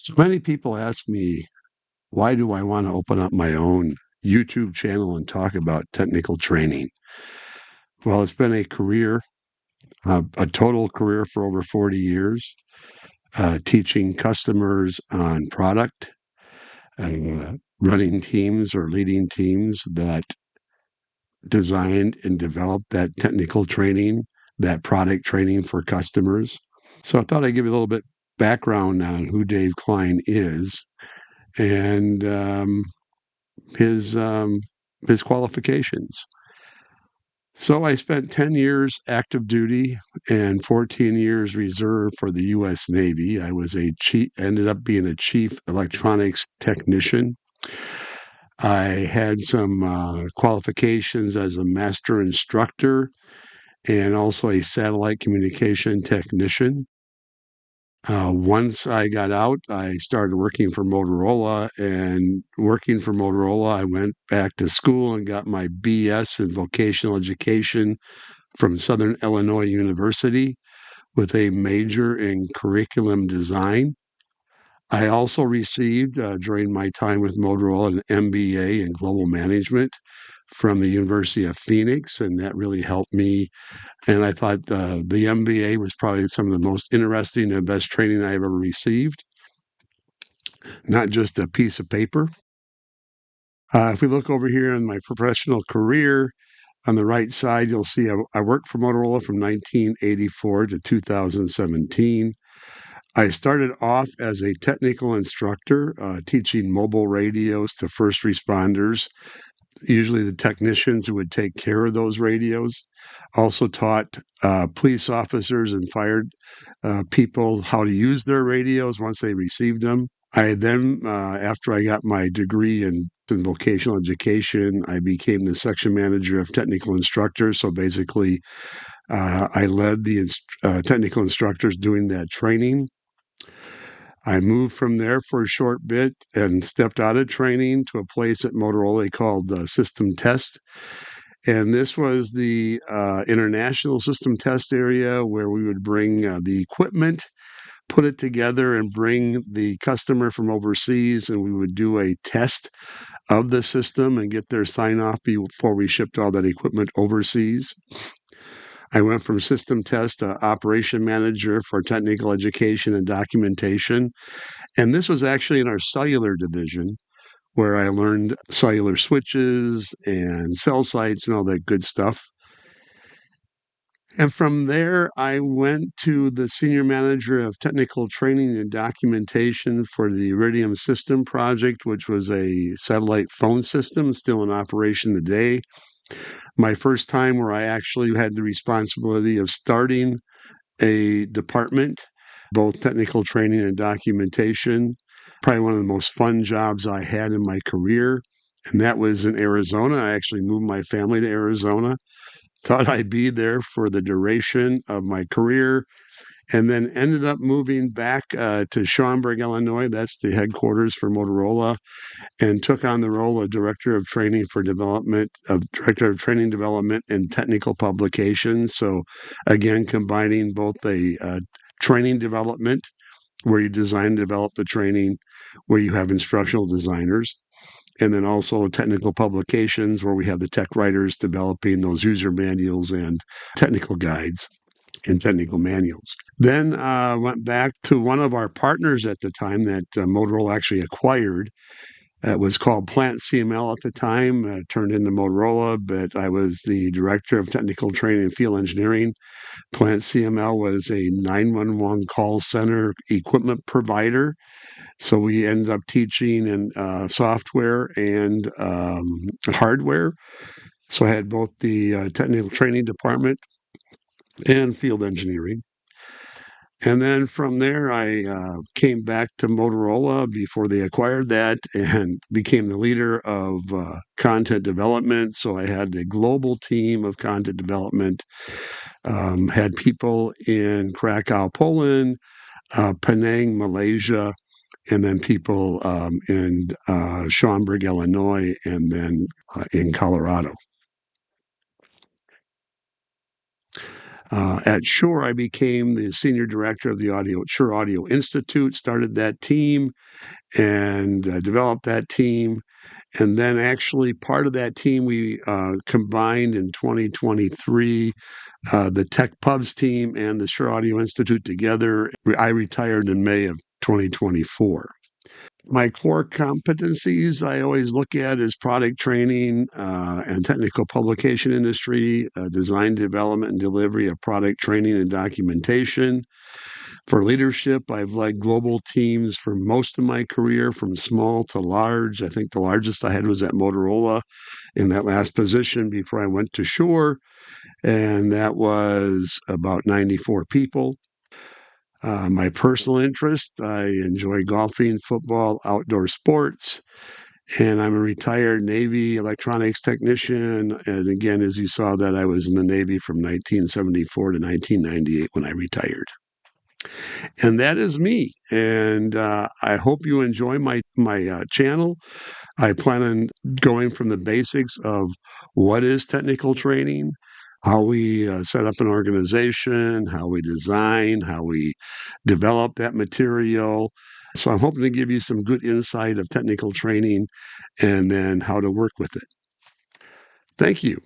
So many people ask me, why do I want to open up my own YouTube channel and talk about technical training? Well, it's been a career, a total career for over 40 years, teaching customers on product, running teams or leading teams that designed and developed that technical training, that product training for customers. So I thought I'd give you a little bit background on who Dave Klein is and his um, his qualifications. So I spent 10 years active duty and 14 years reserve for the U.S. Navy. I was a chief, ended up being a chief electronics technician. I had some qualifications as a master instructor and also a satellite communication technician. Once I got out, I started working for Motorola, and working for Motorola, I went back to school and got my BS in vocational education from Southern Illinois University with a major in curriculum design. I also received, during my time with Motorola, an MBA in global management from the University of Phoenix, and that really helped me. And I thought the MBA was probably some of the most interesting and best training I've ever received, not just a piece of paper. If we look over here in my professional career, on the right side, you'll see I worked for Motorola from 1984 to 2017. I started off as a technical instructor, teaching mobile radios to first responders, usually the technicians who would take care of those radios. Also taught police officers and fired people how to use their radios once they received them. I then, after I got my degree in vocational education, I became the section manager of technical instructors. So basically, I led the technical instructors doing that training. I moved from there for a short bit and stepped out of training to a place at Motorola called System Test. And this was the international system test area where we would bring the equipment, put it together, and bring the customer from overseas, and we would do a test of the system and get their sign off before we shipped all that equipment overseas. I went from system test to operation manager for technical education and documentation. And this was actually in our cellular division where I learned cellular switches and cell sites and all that good stuff. And from there, I went to the senior manager of technical training and documentation for the Iridium System project, which was a satellite phone system still in operation today. My first time where I actually had the responsibility of starting a department, both technical training and documentation. Probably one of the most fun jobs I had in my career. And that was in Arizona. I actually moved my family to Arizona. Thought I'd be there for the duration of my career, and then ended up moving back to Schaumburg, Illinois. That's the headquarters for Motorola, and took on the role of director of training development and technical publications. So again, combining both the training development, where you design and develop the training, where you have instructional designers, and then also technical publications, where we have the tech writers developing those user manuals and technical guides and technical manuals. Then went back to one of our partners at the time that Motorola actually acquired. It was called Plant CML at the time, turned into Motorola, but I was the director of technical training and field engineering. Plant CML was a 911 call center equipment provider. So we ended up teaching in software and hardware. So I had both the technical training department and field engineering. And then from there, I came back to Motorola before they acquired that and became the leader of content development. So I had a global team of content development, had people in Krakow, Poland, Penang, Malaysia, and then people in Schaumburg, Illinois, and then in Colorado. At Shure, I became the senior director of the Shure Audio Institute, started that team and developed that team. And then actually part of that team, we combined in 2023 the Tech Pubs team and the Shure Audio Institute together. I retired in May of 2024. My core competencies I always look at is product training and technical publication industry, design, development, and delivery of product training and documentation. For leadership, I've led global teams for most of my career, from small to large. I think the largest I had was at Motorola in that last position before I went to Shure, and that was about 94 people. My personal interest, I enjoy golfing, football, outdoor sports, and I'm a retired Navy electronics technician. And again, as you saw, that I was in the Navy from 1974 to 1998 when I retired. And that is me. And I hope you enjoy my channel. I plan on going from the basics of what is technical training, how we set up an organization, how we design, how we develop that material. So I'm hoping to give you some good insight of technical training and then how to work with it. Thank you.